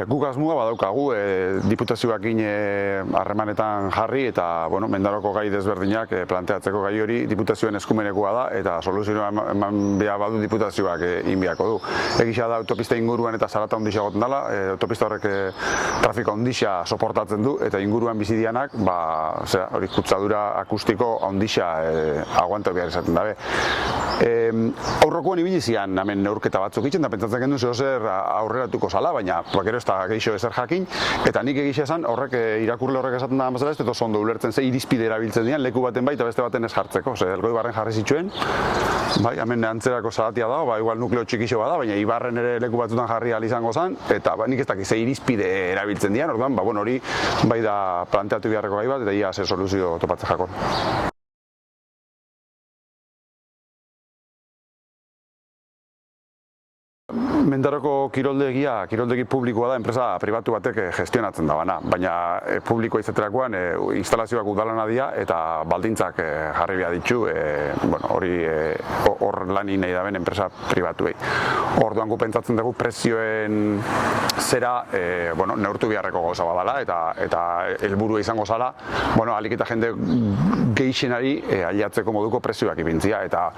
Guk asmoa badaukagu diputazioakin harremanetan jarri eta Mendaroko gai desberdinak planteatzeko. Gai hori diputazioen eskumenekoa da eta soluzioa eman behar badu diputazioak inbiako du. Egisa da autopista inguruan eta zarata ondisa goten dela, autopista horrek trafiko ondisa soportatzen du eta inguruan bizidianak hori kutsadura akustiko ondisa aguanto behar esaten dabe. Aurrokoan ibili zian hemen neurketa batzuk itzen da pentsatzen gendu zer aurreratuko zala, baina gero ez da geixo ezer jakin, eta nik egisa esan horrek irakurle horrek esaten da mazela ez, eta ondo ulertzen ze irizpide erabiltzen dian leku baten bai eta beste baten ez jartzeko. Elgoibarren jarri zituen, hemen antzerako zalatia da, igual nukleo txikixo bada, baina Ibarren ere leku batzutan jarri ahal izango zen, eta nik ez dakit ze irizpide erabiltzen dian, orduan, hori bai da planteatu beharreko gai bat, eta ia ze soluzio topatzen jakon. Mendaroko kiroldegi publikoa da, enpresa pribatu batek gestionatzen da bana, baina publikoa izaterakoan instalazioak udalana dira eta baldintzak jarri behar ditu, hor lanin nahi daben enpresa pribatuei. Orduan gu pentsatzen dugu prezioen zera neurtu beharreko gauza badala eta helburua izango zala, alik eta jende gehixenari aliatzeko moduko prezioak ipintzia, eta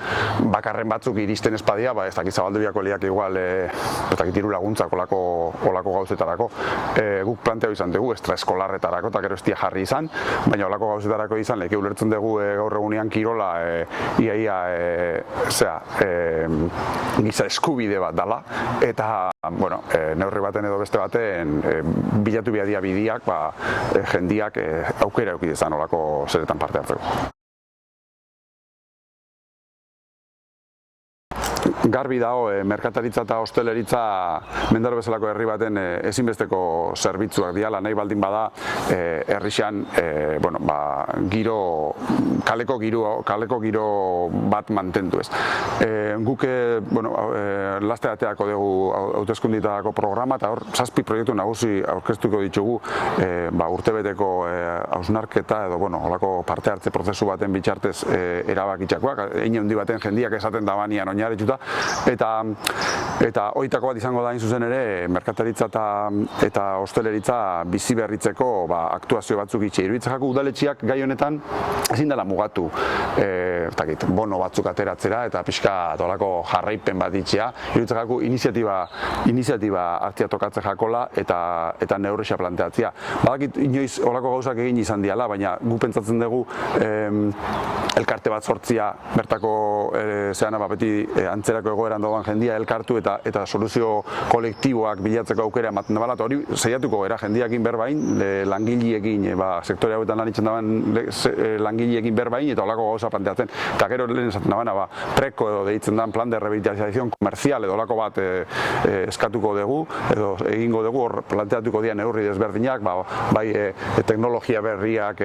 bakarren batzuk iristen espadia, ez dakit zabaldu biako liak igual ez dakit diru laguntzak olako gauzetarako. Guk planteau izan dugu estraeskolarretarako eta gero estia jarri izan, baina olako gauzetarako izan leke ulertzen dugu gaur egunean kirola iaia giza eskubide bat dala, eta neurri baten edo beste baten bilatu biadia bidiak jendiak aukera eukidezan olako zeretan parte hartzeko. Garbi dago, merkataritza eta hosteleritza Mendaro bezalako herri baten ezinbesteko zerbitzuak diala, nahi baldin bada herrixan kaleko giro bat mantendu ez. Guk laste ateako dugu hauteskunditako programa eta hor 7 proiektu nagusi aurkeztuko ditugu urtebeteko hausnarketa edo holako parte hartze prozesu baten bitxartez erabakitzakoak, hein handi baten jendiak esaten da banian oinarrituta, eta hoitako bat izango da hain zuzen ere merkataritza eta hosteleritza bizi berritzeko aktuazio batzuk itxe. Iruditzen jako udaletxiak gai honetan ezin dela mugatu bono batzuk ateratzera eta pixka dolako jarraipen bat itxea. Iruditzen jako iniziatiba hartzia tokatzen jakola eta neurrixa planteatzea. Badakit inoiz olako gauzak egin izan diala, baina gu pentsatzen dugu elkarte bat sortzia bertako beti antzerako egoeran doan jendia elkartu eta soluzio kolektiboak bilatzeko aukera ematen da bala, eta hori zeiatuko gara jendiakin berbain, langiliekin, sektore hauetan lan itzen daban langiliekin berbain eta olako gauza planteatzen. Eta gero lehen esaten dabana, preko edo deitzen dan plan de revitalización comercial edo olako bat eskatuko dugu, edo egingo dugu, hor planteatuko dira neurri desberdinak, bai teknologia berriak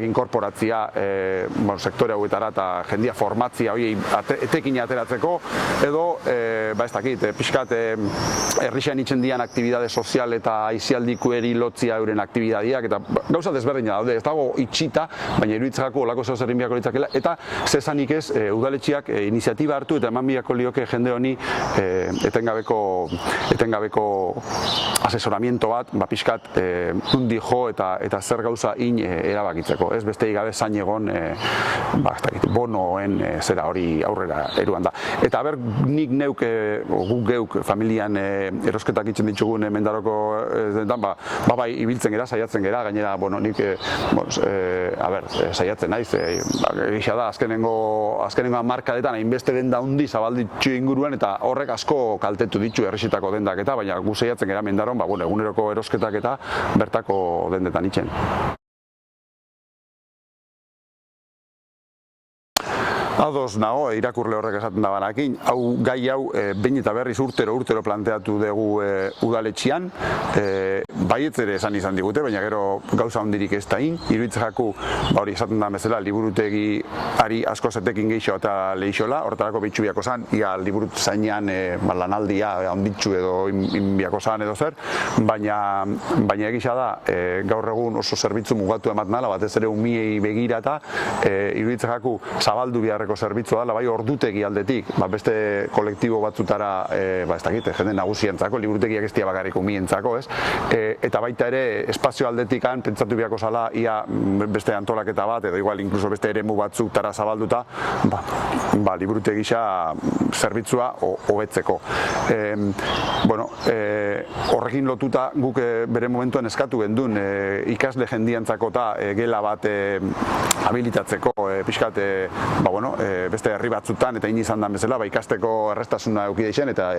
inkorporatzia sektore hauetara eta jendia formatzia hori etekin ateratzeko, edo ez dakit, pixkat herrixan itzen dian aktibidade sozial eta aizialdikueri lotzia euren aktibidadiak, eta gauza desberdina daude, ez dago itxita, baina iruditzako olako zeo zerrin biako litzakela, eta zezanik ez udaletxiak iniziatiba hartu eta eman biako lioke jende honi etengabeko asesoramiento bat, pixkat nundi jo eta zer gauza erabakitzeko, ez beste gabe zain egon bonoen zera hori aurrera eruan da. Eta nik neuk, guk geuk familian erosketak itzen ditugun Mendaroko bai ibiltzen gera, saiatzen gera, gainera nik saiatzen naiz, egisa da azkenengo markadetan hainbeste denda hundi zabalditxu inguruan eta horrek asko kaltetu ditu herrixetako dendak eta, baina gu saiatzen gera Mendaron, eguneroko erosketak eta bertako dendetan itzen. Ados nago, irakurle horrek esaten da banakin, gai hau behin eta berriz urtero planteatu dugu udaletxian, baietz ere esan izan digute, baina gero gauza hondirik ez da iruditzen jaku, hori esaten da bezala, liburutegi ari asko zetekin geixo eta leixola, horretarako bitxubiako zan, ia liburut zainean lanaldia onditxu edo inbiako zan edo zer, baina egisa da, gaur egun oso zerbitzu mugatu ematen dela, batez ere umiei begirata, iruditzen jaku zabaldu biharreko zerbitzua dela, bai ordutegi aldetik, beste kolektibo batzutara, ez dakit, jende nagusientzako, liburutegiak ez dira bakarrik umientzako, ez? Eta baita ere, espazio aldetikan, pentsatu biharko zala, ia beste antolaketa bat, edo igual inkluso beste eremu batzuk tara zabalduta, liburutegi gisa zerbitzua hobetzeko. Horrekin lotuta guk bere momentuan eskatu gendun ikasle jendiantzako eta gela bat habilitatzeko pixkat beste herri batzutan eta izan dan bezala ikasteko errestasuna eukideixen eta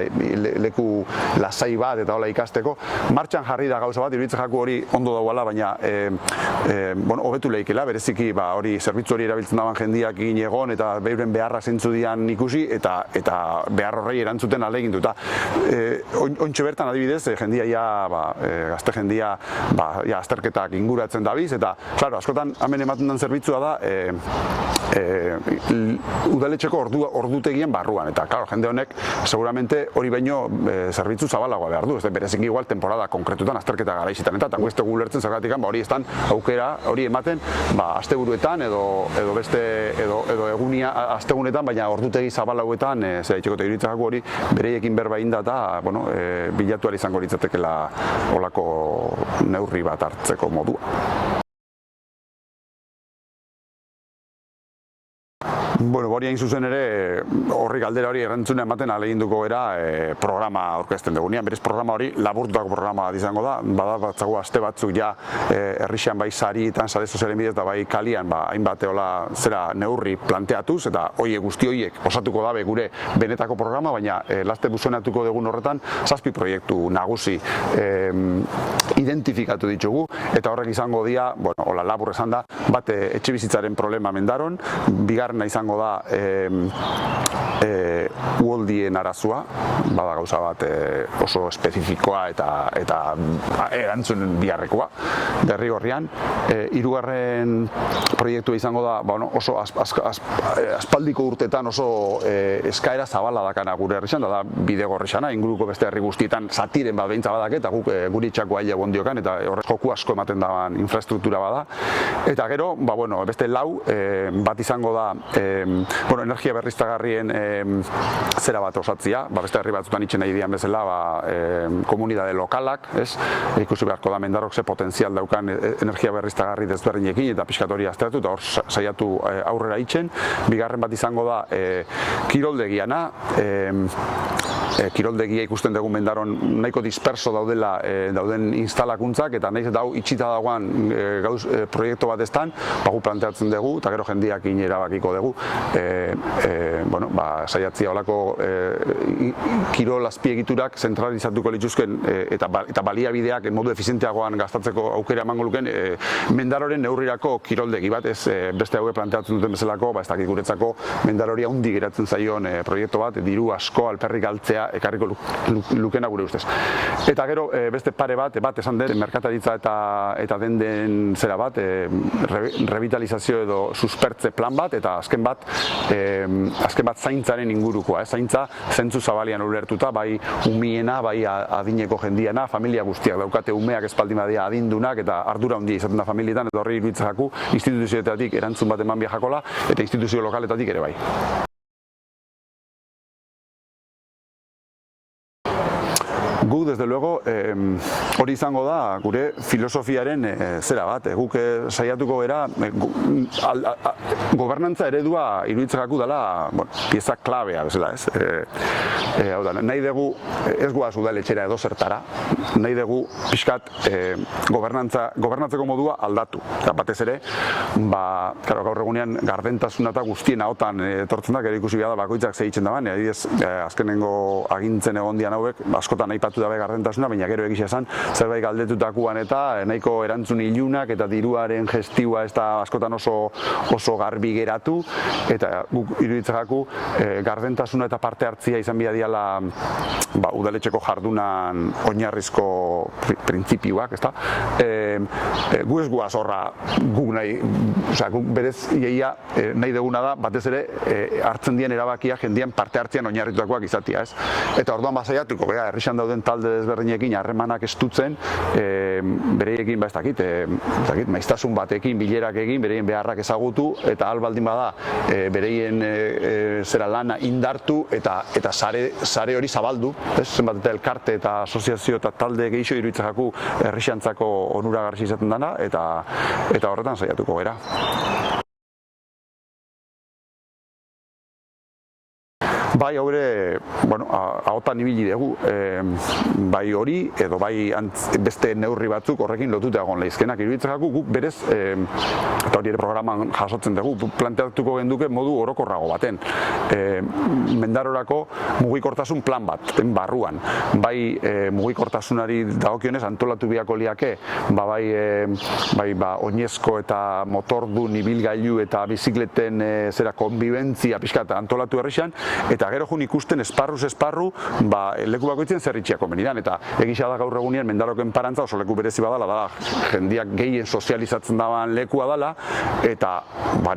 leku lasai bat eta hola ikasteko martxan jarri da gauza bat, iruditzen jaku hori ondo dauala, baina hobetu lehikela, bereziki hori zerbitzu hori erabiltzen daban jendiak egin egon eta beuren beharra zentzu dian ikusi eta behar horrei erantzuten aleginduta. Ontxe bertan adibidez, jendia gazte jendia azterketak inguratzen dabiz eta, klaro, askotan hemen ematen den zerbitzua da udaletxeko ordutegien barruan eta, klaro, jende honek seguramente hori baino zerbitzu zabalagoa behar du, ez bereziki igual temporada konkretutan azterketa garaizitan eta guezte gulertzen zergatik hori estan aukera hori ematen asteburuetan edo egunia astegunetan, baina ordutegi zabalauetan zeraitxeko eta iritzakako hori bereiekin berba inda eta bilatu izango litzatekela olako neurri bat hartzeko modua. Hori hain zuzen ere, horri galdera hori erantzuna ematen ahaleginduko era programa aurkezten dugunean. Berez programa hori laburtutako programa bat izango da, badatzago aste batzuk ja herrixan bai sarietan, sare sozialen bidez eta bai kalian hainbat zera neurri planteatuz eta guzti horiek osatuko dabe gure benetako programa, baina laste buzonatuko dugun horretan 7 proiektu nagusi identifikatu ditugu eta horrek izango dira, labur esan da, bat etxebizitzaren problema mendaron, bigarrena izango da uholdien arazua, bada gauza bat oso espezifikoa eta erantzunen biharrekoa, derrigorrian. Hirugarren proiektua izango da oso aspaldiko urtetan oso eskaera zabala dakana gure herrixan, da bidegorrixana, inguruko beste herri guztietan zatiren bat behintza badak eta guk guri txako aile gondiokan eta horrez joku asko ematen daban infrastruktura bada. Eta gero, beste lau, bat izango da energia berriztagarrien zera bat osatzia, beste herri batzutan itxen nahi dian bezala komunidade lokalak, ikusi beharko da mendarrok ze potenzial daukan energia berriztagarri desberdinekin eta pixkat hori azteratu eta hor saiatu aurrera itxen. Bigarren bat izango da kiroldegiana, kiroldegia ikusten dugu mendaron nahiko disperso dauden instalakuntzak eta nahiz eta hau itxita dagoan proiektu bat estan, gu planteatzen dugu eta gero jendiak erabakiko dugu saiatzia olako kirol azpiegiturak zentralizatuko lituzken eta baliabideak modu efizienteagoan gastatzeko aukera emango luken mendaroren neurrirako kiroldegi bat, ez beste hauek planteatzen duten bezalako, ez dakik guretzako mendarori handi geratzen zaion proiektu bat, diru asko alperrik galtzea ekarriko lukena gure ustez. Eta gero beste pare bat esan den merkataritza eta den zera bat, revitalizazio edo suspertze plan bat, eta azken bat zaintzaren ingurukoa, zaintza zentzu zabalian ulertuta, bai umiena, bai adineko jendiana, familia guztiak daukate umeak espaldin badia adindunak eta ardura handia izaten da familietan, eta horri iruditzen jaku instituzioetatik erantzun bat eman biajakola eta instituzio lokaletatik ere bai. Guk, desde luego, hori izango da gure filosofiaren zera bat. Guk saiatuko gara, gobernantza eredua iruditzakako dela pieza klabea bezala, ez? Nahi dugu ez goaz udaletxera edo zertara, nahi dugu pixkat gobernatzeko modua aldatu. Eta batez ere, gaur egunean gardentasuna eta guztien ahotan etortzen da, gero ikusi behar da bakoitzak zehitzen da ban, azkenengo agintzen egon dian hauek, askotan aipatu aipatu dabe gardentasuna, baina gero egisa esan, zerbait galdetutakoan eta nahiko erantzun ilunak eta diruaren gestioa ez da askotan oso garbi geratu, eta guk iruditzagaku gardentasuna eta parte hartzia izan bia diala udaletxeko jardunan oinarrizko printzipioak, ezta? Gu ez guaz horra guk nahi, guk berez iaia nahi duguna da, batez ere hartzen dien erabakia jendien parte hartzean oinarritutakoak izatea, ez? Eta orduan bazaiatuko, herrixan dauden talde desberdinekin harremanak estutzen, bereiekin, ez dakit, maiztasun batekin, bilerak egin, bereien beharrak ezagutu, eta albaldin bada, bereien zera lana indartu, eta sare hori zabaldu, zenbat eta elkarte eta asoziazio eta talde gehixo iruditzakaku herrixantzako onuragarri izaten dana, eta horretan saiatuko gara. Bai, haure, ahotan ibili dugu, bai hori edo bai beste neurri batzuk horrekin lotuta egon leizkenak. Iruditzakaku guk berez, eta hori ere programan jasotzen dugu, planteatuko genduke modu orokorrago baten. Mendarorako mugikortasun plan bat, barruan. Bai mugikortasunari dagokionez antolatu biako liake, bai oinezko eta motordun ibilgailu eta bizikleten zera konbibentzia pixkat antolatu herrixan, eta gero jun ikusten esparruz esparru leku bakoitzen zerritxiak komenidan, eta egisa da gaur egunien Mendaroken parantza oso leku berezi badala, da jendiak gehien sozializatzen daban lekua dala, eta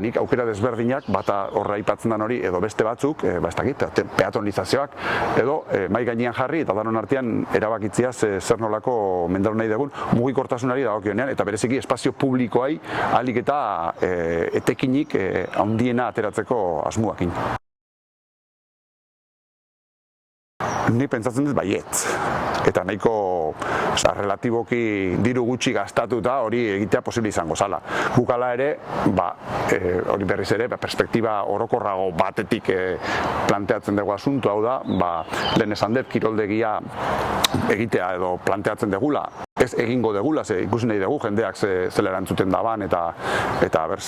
nik aukera desberdinak, bata horra aipatzen dan hori, edo beste batzuk, ez dakit, peatonizazioak, edo mai gainean jarri, eta danon artean erabakitzia zer nolako Mendaro nahi dugun mugikortasunari dagokionean, eta bereziki espazio publikoai ahalik eta etekinik handiena ateratzeko asmuakin. Ni pentsatzen dut baiet, eta nahiko relatiboki diru gutxi gastatuta hori egitea posible izango zala. Gukala ere, hori berriz ere, perspektiba orokorrago batetik planteatzen dugu asuntu, hau da, lehen esan dut kiroldegia egitea edo planteatzen dugula, ez egingo degula, ikusi nahi dugu jendeak zela erantzuten daban eta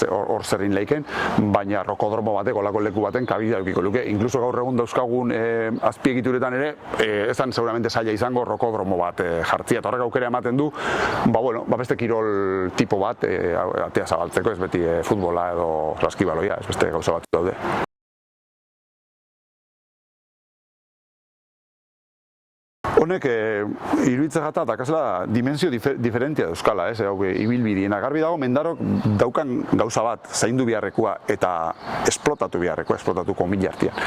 hor zerrin leiken, baina rokodromo bateko olako leku baten kabidea edukiko luke. Inkluso gaur egun dauzkagun azpiegituretan ere, ezan seguramente zaila izango rokodromo bat jartzia, eta horrek aukera ematen du, beste kirol tipo bat atea zabaltzeko, ez beti futbola edo raskibaloia, ez beste gauza bat daude. Honek iruditzen jata dakazela dimensio diferentia dauzkala, ibilbidiena. Garbi dago, Mendarok daukan gauza bat, zaindu biharrekoa eta esplotatu komila artean.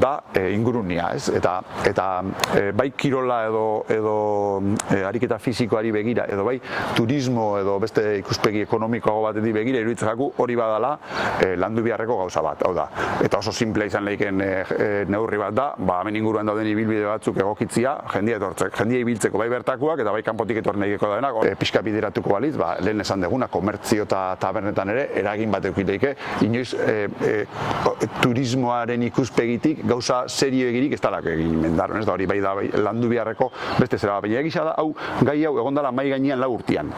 Da ingurunia, eta bai kirola edo ariketa fizikoari begira, edo bai turismo edo beste ikuspegi ekonomikoago batetik begira, iruditzen jaku hori badala landu biharreko gauza bat, hau da. Eta oso simplea izan leiken neurri bat da, hemen inguruan dauden ibilbide batzuk egokitzia, jendia ibiltzeko bai bertakoak eta bai kanpotik etorri nahiko denak, pixka bideratuko balitz, lehen esan deguna, komertzio eta tabernetan ere eragin bat eukileike, inoiz turismoaren ikuspegitik gauza serio egirik ez talak egin Mendaron, ez da hori bai da landu biharreko beste zera, baina egisa da, gai hau egondala mai gainean 4 urtean.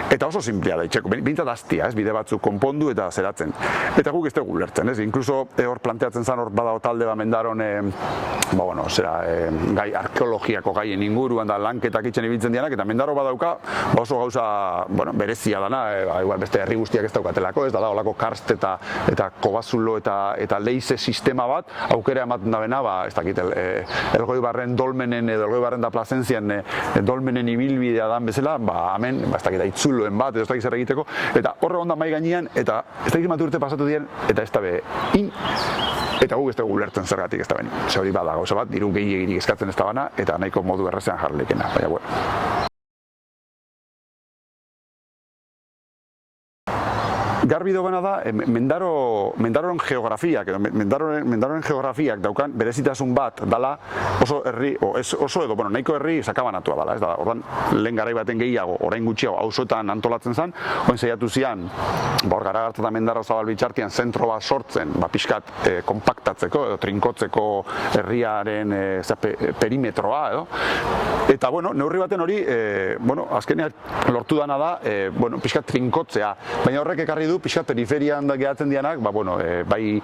Eta oso simplea da itxeko, bintzat aztia, bide batzuk konpondu eta zeratzen. Eta guk ez dugu lertzen, inkluso hor planteatzen zen hor badao talde Mendaron, gai arkeologiako gaien inguruan da lanketak itzen ibiltzen dianak, eta Mendaro badauka oso gauza berezia dana, beste herri guztiak ez daukatelako, ez da olako karst eta kobazulo eta leize sistema bat, aukera ematen da bena, ez dakit, Elgoibarren dolmenen edo Elgoibarren da Plazentzian dolmenen ibilbidea dan bezala, hemen, ez dakit, aitzuloen bat, ez dakit zer egiteko, eta horre onda mai gainean, eta ez dakit urte pasatu dien, eta ez da eta guk ez dugu lertzen zergatik ez da beni. Hori bada gauza bat, diru gehiegirik eskatzen ez da bana, eta nahiko modu errezean jarlekena, baina bueno. Garbi dugana da, Mendaroren geografiak, Mendaroren geografiak daukan berezitasun bat dala oso herri, nahiko herri sakabanatua dala, ez da, ordan lehen garai baten gehiago, orain gutxiago, auzoetan antolatzen zen, oin zeiatu zian, hor Garagarta eta Mendaro Zabal bitxartian zentro bat sortzen, konpaktatzeko, kompaktatzeko edo trinkotzeko herriaren perimetroa edo. Eta neurri baten hori, azkenean lortu dana da, pixkat trinkotzea, baina horrek ekarri du du, pixka periferian gehatzen dianak, bai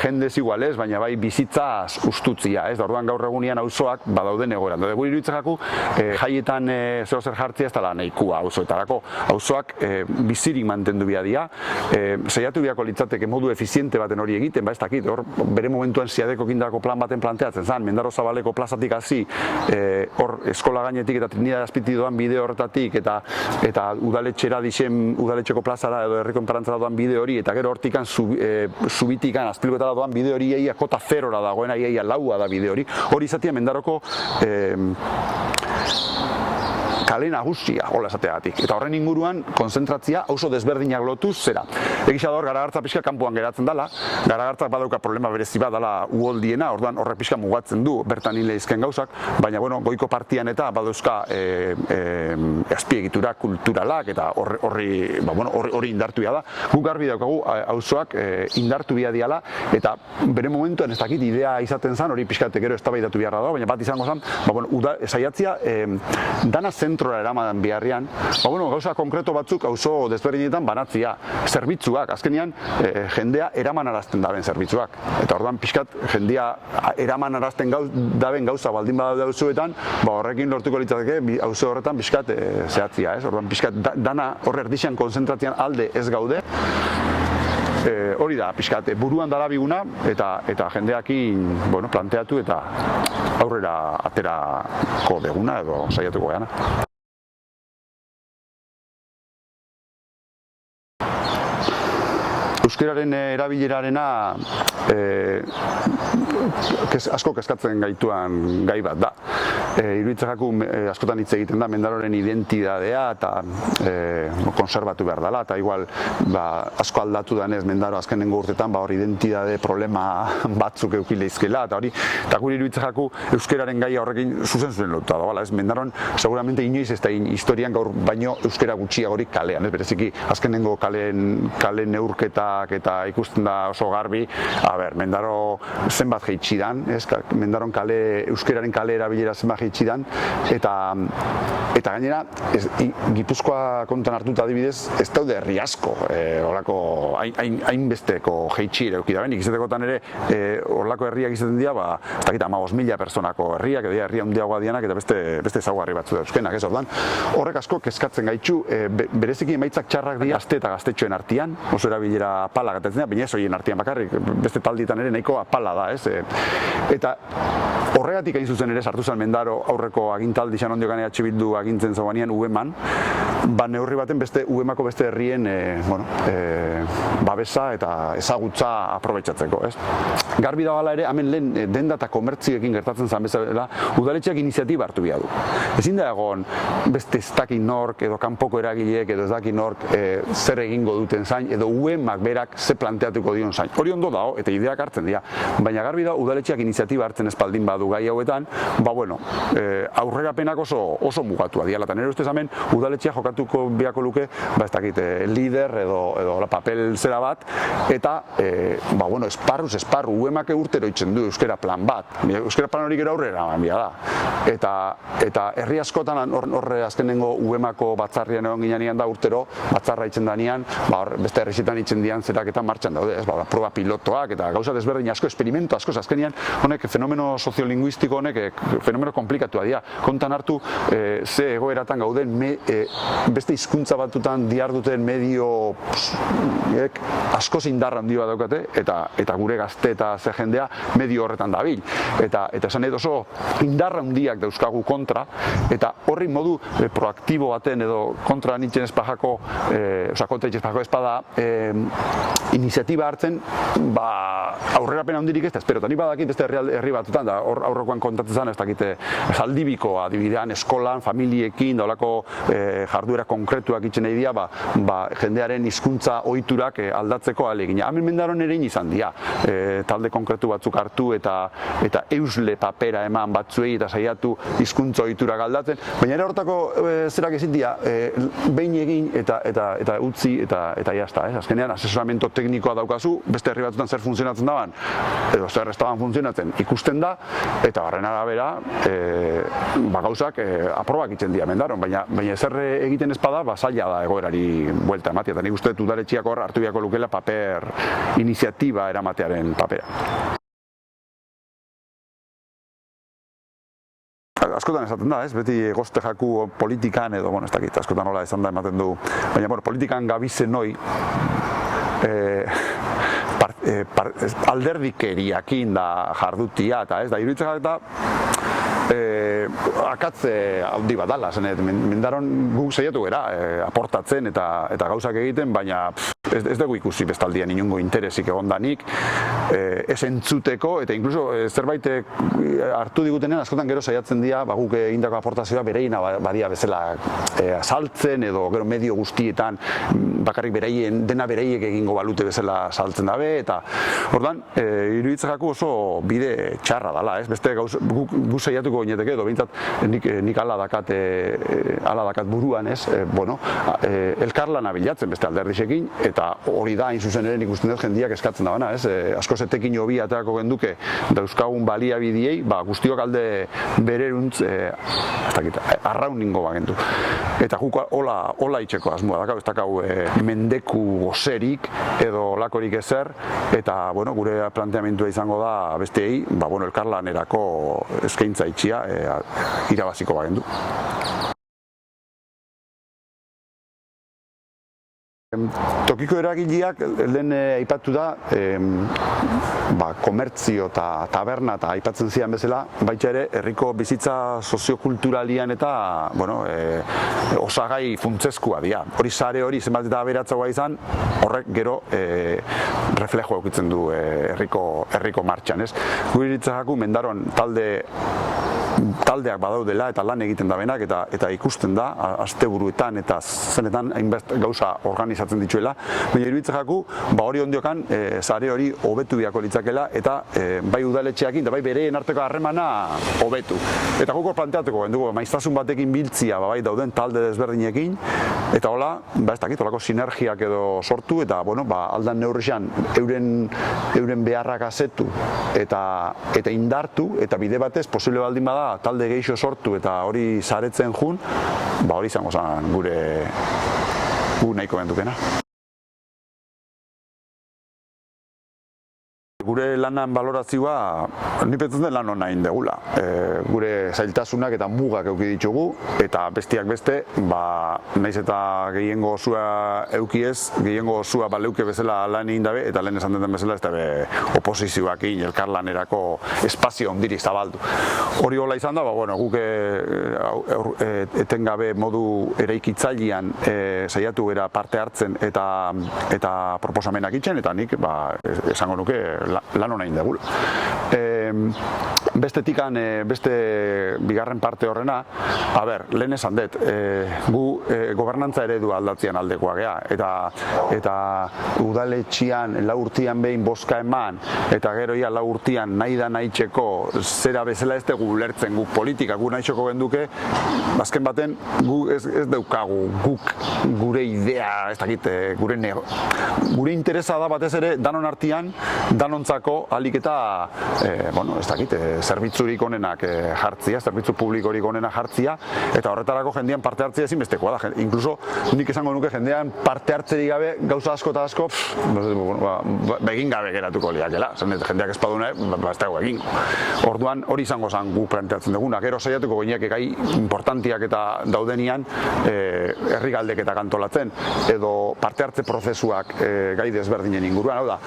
jendez igualez, baina bai bizitzaz ustutzia, ez? Da orduan gaur egunean auzoak badauden egoeran. Da guri iruditzen jaku, jaietan zeo zer jartzea ez dela nahikua auzoetarako. Auzoak bizirik mantendu behar dira, saiatu beharko litzateke modu efiziente baten hori egiten, ez dakit, hor bere momentuan Siadeko kindarako plan baten planteatzen zen, Mendaro Zabaleko plazatik hasi, hor eskola gainetik eta Trinidad Azpiti doan bide horretatik eta udaletxera dixen udaletxeko plazara edo herriko enparantzara doan bide hori eta gero hortikan zubitikan azpilgotara doan bide hori eia kota zerora dagoena eia laua da bide hori izatea Mendaroko kale nagusia, hola esateagatik. Eta horren inguruan, konzentratzia auzo desberdinak lotuz zera. Egisa da hor, Garagartza pixka kanpoan geratzen dela, Garagartzak badauka problema berezi bat dela uholdiena, orduan horrek pixka mugatzen du, bertan hile izken gauzak, baina goiko partian eta badauzka azpiegitura kulturalak eta hori indartu da. Guk garbi daukagu auzoak indartu bia diala, eta bere momentuan ez dakit idea izaten zen, hori pixkate gero eztabaidatu beharra da, baina bat izango zen, saiatzia dana zentrora eramadan biharrian, gauza konkreto batzuk auzo desberdinetan banatzia, zerbitzuak, azkenean jendea eraman arazten daben zerbitzuak. Eta orduan pixkat jendea eraman arazten daben gauza baldin badaude auzoetan, horrekin lortuko litzateke auzo horretan pixkat zehatzia, ez? Orduan pixkat dana horre erdixan konzentratzean alde ez gaude, hori da, pixkat, buruan dara biguna eta jendeakin planteatu eta aurrera aterako deguna edo saiatuko geana. Euskararen erabilerarena asko kezkatzen gaituan gai bat da. Iruditzen jaku askotan hitz egiten da Mendaroren identidadea eta konserbatu behar dela, eta igual asko aldatu danez Mendaro azkenengo urtetan hor identidade problema batzuk eukile izkela, eta guri iruditzen jaku euskararen gaia horrekin zuzen lotuta da, ez Mendaron seguramente inoiz ez da historian gaur baino euskara gutxiagorik kalean, ez bereziki azkenengo kale neurketa eta ikusten da oso garbi, Mendaro zenbat jeitsi dan, Mendaron euskararen kale erabilera zenbat jeitsi dan, eta gainera, Gipuzkoa kontan hartuta adibidez, ez daude herri asko, horako hainbesteko jeitsi ere eukidabenik, izatekotan ere, horlako herriak izaten dira, ez dakit 15.000 personako herriak, edo herria handiagoa dianak, eta beste ezaugarri batzu da euskenak, ez ordan. Horrek asko kezkatzen gaitxu, bereziki emaitzak txarrak dira gazte eta gaztetxoen artean, oso erabilera apala gatetzen da, baina ez horien artean bakarrik, beste taldietan ere nahiko apala da, ez? Eta horregatik hain zuzen ere sartu zen Mendaro aurreko agintaldi Xanondio EH Bildu agintzen zauanean UEMan, neurri baten UEMako beste herrien babesa eta ezagutza aprobetxatzeko, ez? Garbi da gala ere, hemen lehen denda eta komertzioekin gertatzen zen bezala, udaletxeak iniziatiba hartu behar du. Ezin da egon beste ez dakin nork edo kanpoko eragileek edo ez dakin nork zer egingo duten zain edo UEMak berak ze planteatuko dion zain. Hori ondo dago eta ideak hartzen dira, baina garbi da udaletxeak iniziatiba hartzen espaldin badu gai hauetan, aurrerapenak oso mugatua diala, eta nire ustez hemen udaletxeak jokatuko biako luke, ez dakit, lider edo papel zera bat, eta esparru, UEMak urtero itzen du euskera plan bat, euskera plan hori gero aurrera bia da, eta herri askotan horre azkenengo UEMako batzarrian egon ginean da urtero, batzarra itzen danean, beste herrizetan itzen dian zeraketan martxan daude, proba pilotoak eta gauza desberdin asko, experimento asko, azkenean honek fenomeno soziolinguistiko honek fenomeno komplikatua dira, kontan hartu ze egoeratan gauden beste hizkuntza batutan diharduten medio askoz indarra handi bat daukate eta gure gazte eta ze jendea medio horretan dabil eta esan edo oso indarra handiak dauzkagu kontra eta horri modu proaktibo baten edo kontra nintzen espajako kontra nintzen espajako espada iniziatiba hartzen aurrerapen handirik ez da espero, eta ni badakit beste herri batutan da aurrekoan kontatzen zen ez dakite Zaldibiko adibidean eskolan, familiekin daulako jarduera konkretuak itxen nahi dira jendearen hizkuntza ohiturak aldatzeko ahalegina. Hemen Mendaron ere izan dira talde konkretu batzuk hartu eta eusle papera eman batzuei eta saiatu hizkuntza ohiturak aldatzen, baina ere hortako zerak ezin dira behin egin eta utzi eta jazta, azkenean prozesamento teknikoa daukazu, beste herri batzutan zer funtzionatzen daban, edo zer ez daban funtzionatzen ikusten da, eta horren arabera gauzak aprobak itzen dira mendaron, baina zer egiten ezpada, zaila da egoerari buelta ematea, eta nik uste dut udaletxeak hor hartu beharko lukela paper iniziatiba eramatearen papera. Askotan esaten da, beti gozte jaku politikan edo, ez dakit, askotan nola esan da ematen du, baina politikan gabizen noi, alderdikeriakin da jardutia, eta iruditzen eta akatze handi bat dala, mendaron guk saiatu gara aportatzen eta gauzak egiten, baina ez dugu ikusi bestaldian inongo interesik egondanik, ez entzuteko, eta inkluso zerbait hartu digutenean askotan gero saiatzen dira, guk egindako aportazioa bereina badia bezala saltzen, edo gero medio guztietan bakarrik dena bereiek egingo balute bezala saltzen dabe, eta ordan, iruditzen jaku oso bide txarra dala, beste gu saiatuko gineteke, edo behintzat nik ala dakat buruan, elkarlana bilatzen beste alderdixekin, eta hori da, hain zuzen ere nik usten dut jendiak eskatzen da bana, asko zetekin hobi aterako genduke dauzkagun baliabidiei, guztiok alde bereruntz arrauningo bagendu. Eta guk hola itxeko asmoa dakau, ez dakau mendeku gozerik edo lakorik ezer, eta gure planteamentua izango da besteei, elkarlanerako eskaintza itxia irabaziko bagendu. Tokiko eragileak lehen aipatu da komertzio eta taberna eta aipatzen zian bezala, baita ere herriko bizitza soziokulturalian eta osagai funtsezkoa dira. Hori sare hori zenbat eta aberatsagoa izan, horrek gero reflejo edukitzen du herriko martxan. Gure iritzaku mendaron taldeak badaudela eta lan egiten da benak eta ikusten da asteburuetan eta zenetan hainbest gauza organizatzen dituela, baina iruditzen jaku hori ondiokan sare hori hobetu biako litzakela eta bai udaletxeakin eta bai bereen arteko harremana hobetu. Eta guk planteatuko gendugu maiztasun batekin biltzia bai dauden talde desberdinekin eta hola, ez dakit, holako sinergiak edo sortu eta aldan neurrian euren beharrak azetu eta indartu eta bide batez posible baldin bada talde geixo sortu eta hori saretzen jun, hori izango zen gu nahiko gendukena. Gure lanan balorazioa, ni pentsatzen den lan hona indegula. Gure zailtasunak eta mugak eduki ditugu, eta bestiak beste, naiz eta gehiengo osua eukiez, gehiengo osua baleuke bezala lan egin dabe, eta lehen esan den bezala ez dabe oposizioak egin elkarlanerako espazio ondiri zabaldu. Hori hola izan da, guk etengabe modu eraikitzailean saiatu gara parte hartzen eta proposamenak itzen, eta nik esango nuke lan hona indegula. Bestetikan, beste bigarren parte horrena, lehen esan dut, gu gobernantza eredua aldatzean aldekoa gea, eta udaletxian lau urtian behin boska eman, eta gero ia lau urtian nahi da nahitxeko zera bezala ez dugu lertzen guk politika, gu nahitxeko genduke, azken baten gu ez daukagu guk gure idea, ez dakit, gure interesa da batez ere danon artian, danontzako alik eta, ez dakit, zerbitzurik onenak jartzia, zerbitzu publikorik onenak jartzia, eta horretarako jendean parte hartzea ezinbestekoa da. Inkluso nik esango nuke jendean parte hartzerik gabe gauza asko eta asko, egin gabe geratuko liakela, jendeak espaduna, ez dago egin. Orduan hori izango zen gu planteatzen duguna, gero saiatuko gineak gai importantiak eta daudenian herri galdeketak antolatzen, edo parte hartze prozesuak gai desberdinen inguruan, hau da,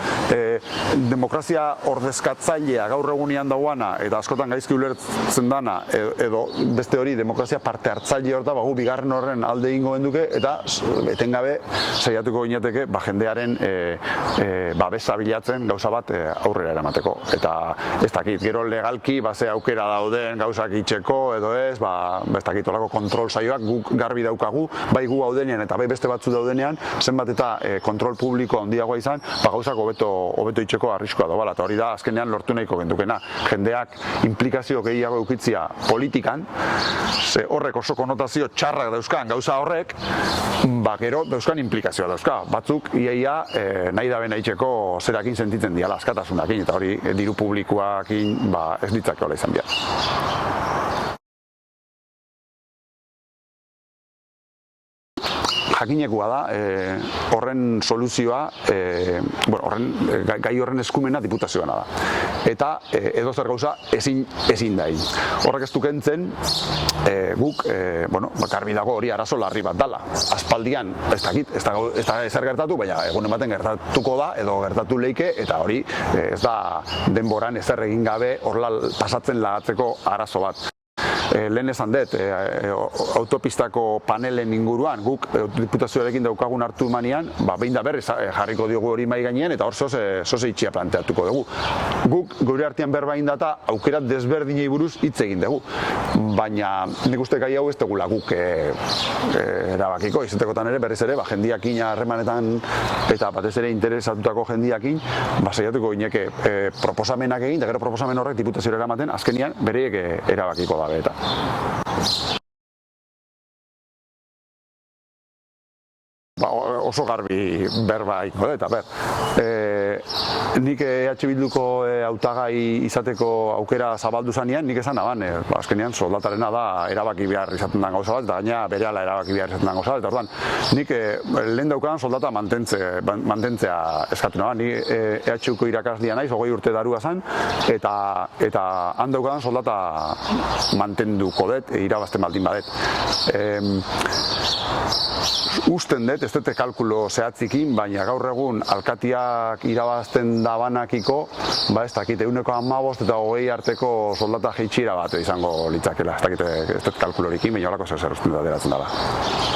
demokrazia ordezkatzailea gaur egunean dauana eta askotan gaizki ulertzen dana edo beste hori demokrazia parte hartzaile hor da, gu bigarren horren alde egingo genduke eta etengabe saiatuko ginateke jendearen babesa bilatzen gauza bat aurrera eramateko. Eta ez dakit, gero legalki ze aukera dauden gauzak itxeko edo ez dakit, olako kontrol saioak guk garbi daukagu, bai gu haudenean eta bai beste batzu daudenean, zenbat eta kontrol publiko handiagoa izan, gauzak hobeto itxeko arriskoa dobala, eta hori da azkenean lortu nahiko gendukena. dena jendeak implikazio gehiago eukitzia politikan, ze horrek oso konotazio txarrak dauzkan gauza horrek, gero dauzkan implikazioa dauzka. Batzuk iaia nahi da bena itxeko zerakin sentitzen diala askatasunakin, eta hori diru publikoakin ez ditzakeola izan behar. Jakinekua da, horren soluzioa, gai horren eskumena diputazioana da. Eta edozer gauza ezin da egin. Horrek ez du kentzen, guk, garbi dago hori arazo larri bat dala. Aspaldian, ez dakit, ez da ezer gertatu, baina egun ematen gertatuko da, edo gertatu leike, eta hori ez da denboran ezer egin gabe horrela pasatzen lagatzeko arazo bat. Lehen esan dut, autopistako panelen inguruan, guk diputazioarekin daukagun hartu manian, behin da berriz jarriko diogu hori mai gainean, eta hor zoze itxia planteatuko dugu. Guk gure artean berbain data aukera desberdinei buruz hitz egin dugu. Baina nik uste gai hau ez dugula guk erabakiko, izatekotan ere berriz ere, jendiakin harremanetan eta batez ere interesatutako jendiakin, saiatuko gineke proposamenak egin, eta gero proposamen horrek diputazioa eramaten, azkenian bereiek erabakiko dabe eta. Oso garbi berba ingo eta nik Bilduko hautagai izateko aukera zabaldu zanean, nik esan naban, azkenean soldatarena da erabaki behar izaten den gauza bat, eta gaina berehala erabaki behar izaten den gauza bat, eta orduan, nik lehen daukadan soldata mantentzea eskatu naban, ni EHUko irakaslia naiz, 20 urte darua zen, eta han daukadan soldata mantenduko dut, irabazten baldin badet. Usten dut, ez dute kalkulo zehatzikin, baina gaur egun alkatiak irabazten dabanakiko, ez dakit, 15% eta 20 arteko soldata jeitxiera bat izango litzakela, ez dakit, ez dut kalkulorikin, baina horako zer usten dut deratzen dara.